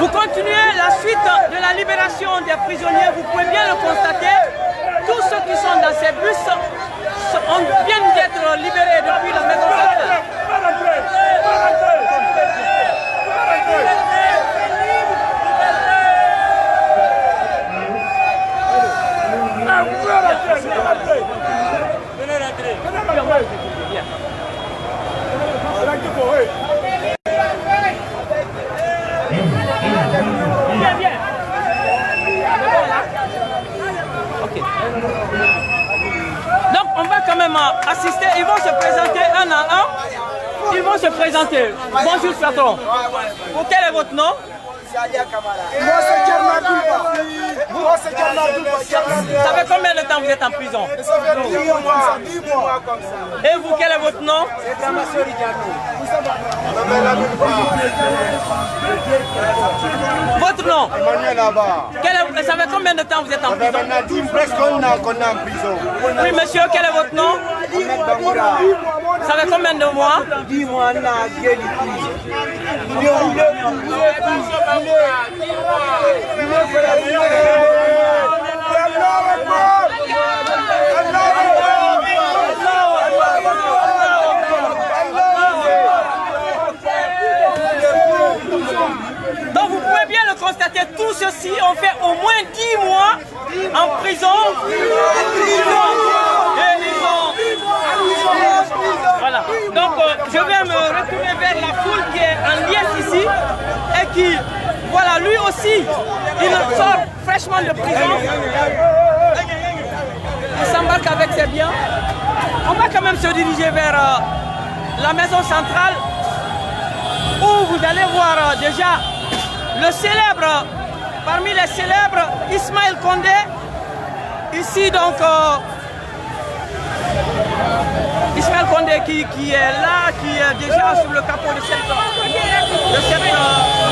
Vous continuez la suite de la libération des prisonniers, vous pouvez bien le constater. Tous ceux qui sont dans ces bus viennent d'être libérés depuis la maison centrale. Donc on va quand même assister, ils vont se présenter un à un. Ils vont se présenter. Bonjour patron. Quel est votre nom? Moi c'est Djernadoulba. Moi c'est Djernadoulba. Ça fait combien de temps vous êtes en prison? Ça fait 10 mois comme ça. Et vous, quel est votre nom? C'est Damassori Diallo. Votre nom? Emmanuel Abba. Ça fait combien de temps vous êtes en prison? Ça fait presque un an qu'on est en prison. Oui monsieur, quel est votre nom? Ahmed Bamoura. Ça fait combien de mois? 10 mois, on a guéri. Donc vous pouvez bien le constater, tout ceci ont fait au moins 10 mois en prison. Voilà. Donc je vais me retourner vers la foule qui est en liesse ici et qui, voilà, lui aussi, il sort fraîchement de prison. Il s'embarque avec ses biens. On va quand même se diriger vers la maison centrale où vous allez voir déjà le célèbre, parmi les célèbres, Ismaël Condé. Ici donc, Ismaël Condé qui est là, qui est déjà sur le capot de cette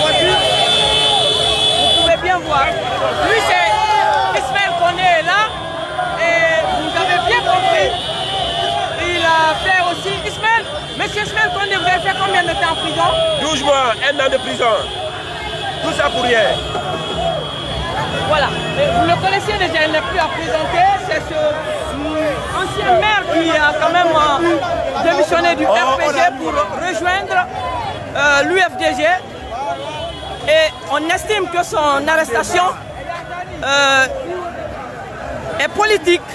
voiture. Vous pouvez bien voir. Lui c'est Ismaël Condé est là et vous avez bien compris. Il a fait aussi Ismaël. Monsieur Ismaël Condé, vous avez fait combien de temps en prison? 12 mois, 1 an de prison. Tout ça pour rien. Voilà. Vous le connaissez déjà, il n'est plus à présenter. C'est ce ancien maire qui a quand même démissionné du RPG pour rejoindre l'UFDG. Et on estime que son arrestation est politique.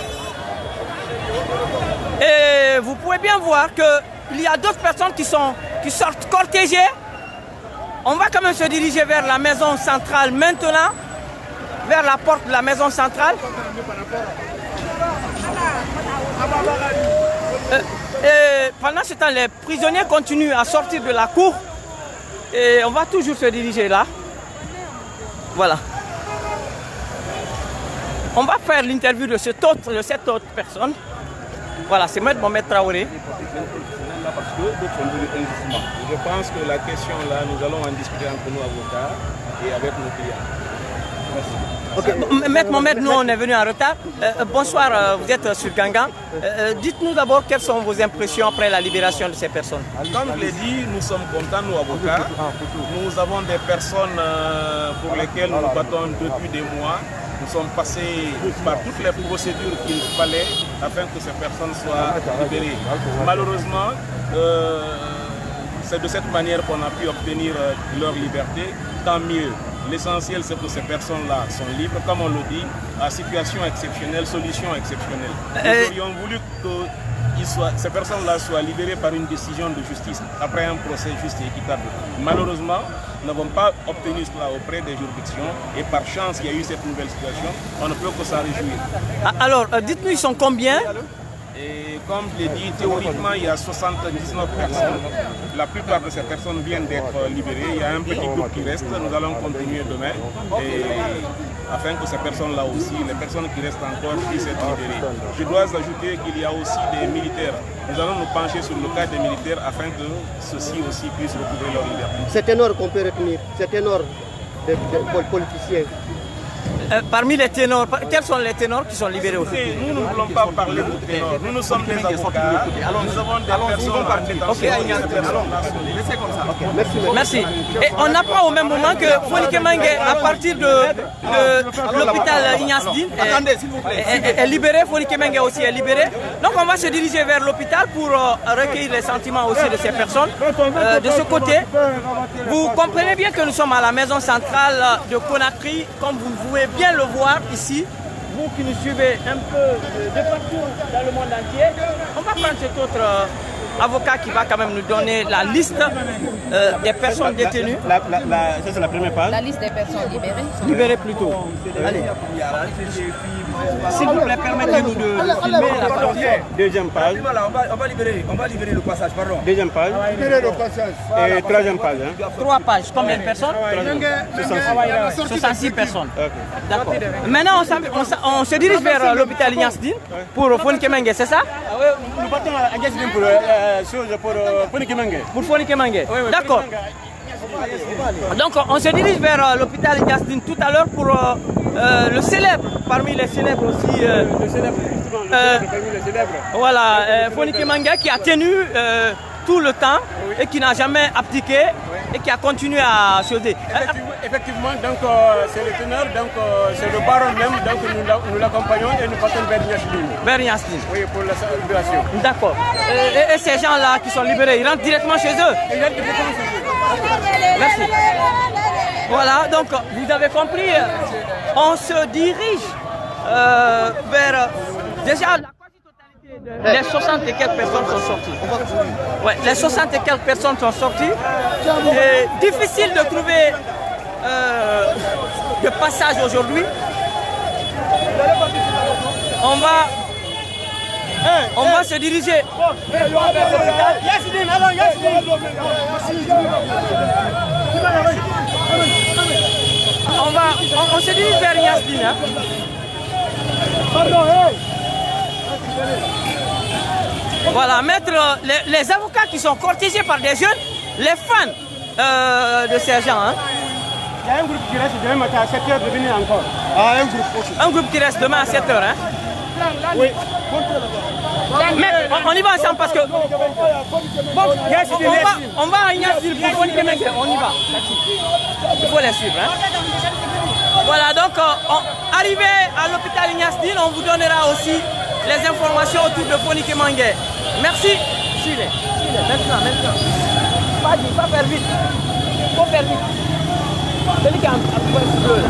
Et vous pouvez bien voir qu'il y a d'autres personnes qui sortent cortégées. On va quand même se diriger vers la maison centrale maintenant, vers la porte de la maison centrale. Et pendant ce temps, les prisonniers continuent à sortir de la cour et on va toujours se diriger là. Voilà. On va faire l'interview de cette autre personne. Voilà, c'est Maître Mohamed Traoré. Parce que d'autres sont venus injustement. Je pense que la question là, nous allons en discuter entre nous avocats et avec nos clients. Merci. Okay. Maître Mohamed, nous on est venu en retard. Bonsoir, vous êtes sur Gangan. Dites-nous d'abord quelles sont vos impressions après la libération de ces personnes. Comme je l'ai dit, nous sommes contents, nous avocats. Nous avons des personnes pour lesquelles nous battons depuis des mois. Nous sommes passés par toutes les procédures qu'il fallait afin que ces personnes soient libérées. Malheureusement, c'est de cette manière qu'on a pu obtenir leur liberté. Tant mieux. L'essentiel, c'est que ces personnes-là sont libres, comme on le dit, à situation exceptionnelle, solution exceptionnelle. Nous aurions voulu que ces personnes-là soient libérées par une décision de justice, après un procès juste et équitable. Malheureusement, nous n'avons pas obtenu cela auprès des juridictions et par chance, il y a eu cette nouvelle situation. On ne peut que s'en réjouir. Alors, dites-nous, ils sont combien? Et comme je l'ai dit, théoriquement, il y a 79 personnes. La plupart de ces personnes viennent d'être libérées. Il y a un petit groupe qui reste. Nous allons continuer demain. Et afin que ces personnes-là aussi, les personnes qui restent encore, puissent être libérées. Je dois ajouter qu'il y a aussi des militaires. Nous allons nous pencher sur le cas des militaires afin que ceux-ci aussi puissent retrouver leur liberté. C'est énorme qu'on peut retenir. C'est énorme des politiciens. Parmi les ténors, quels sont les ténors qui sont libérés aujourd'hui? Nous ne voulons pas parler de ténors. Nous sommes des avocats. Nous avons des personnes en détention. Merci. Et on apprend au même moment que Foliké Mengué, à partir de l'hôpital Ignace Dine, est libéré. Foliké Mengué aussi est libéré. Donc on va se diriger vers l'hôpital pour recueillir les sentiments aussi de ces personnes. De ce côté, vous comprenez bien que nous sommes à la maison centrale de Conakry, comme vous pouvez bien le voir ici. Vous qui nous suivez un peu de partout dans le monde entier, on va prendre cet autre avocat qui va quand même nous donner la liste des personnes détenues. Ça, c'est la première page. La liste des personnes libérées. Libérées plutôt. Allez. S'il vous plaît, permettez-nous de filmer la partie. Deuxième page. On va libérer le passage, pardon. Deuxième page. Et troisième page. Hein. 3 pages. Combien de personnes? 66 personnes. Okay. D'accord. Maintenant, on se dirige vers l'hôpital Ignace Dine pour Foliké Mengué, c'est ça? Nous partons à Ignace Dine pour Foliké Mengué. Pour Foliké Mengué. D'accord. Donc on se dirige vers l'hôpital Ignace Dine tout à l'heure pour le célèbre, parmi les célèbres aussi, voilà, Foliké Mengué qui a tenu tout le temps et qui n'a jamais abdiqué et qui a continué à sauter. Effectivement, donc c'est le teneur, donc c'est le baron même, donc nous l'accompagnons et nous partons vers Ignace Dine. Vers Ignace Dine. Oui, pour la libération. D'accord. Et ces gens-là qui sont libérés, ils rentrent directement chez eux? Ils rentrent directement chez eux. Merci. Voilà, donc vous avez compris, on se dirige vers déjà la quasi-totalité les 60 et quelques personnes sont sorties. Ouais, les 60 et quelques personnes sont sorties. Et difficile de trouver de passage aujourd'hui. On va se diriger vers l'hôpital. On se dirige vers Ignace Dine. Hein. Voilà, mettre les avocats qui sont cortégés par des jeunes, les fans de ces gens. Hein. Il y a un groupe qui reste demain matin à 7h de venir encore. Ah, un groupe qui reste demain à 7h. Hein. Oui. Mais on y va ensemble parce que on va à Ignace Dine pour Foliké Mengué, on y va. Il faut les suivre. Hein. Voilà, donc arrivé à l'hôpital Ignace Dine, on vous donnera aussi les informations autour de Foliké Mengué. Merci. Suivez. Maintenant. Pas faire vite. Il faut faire vite. Celui qui a un point bleu là.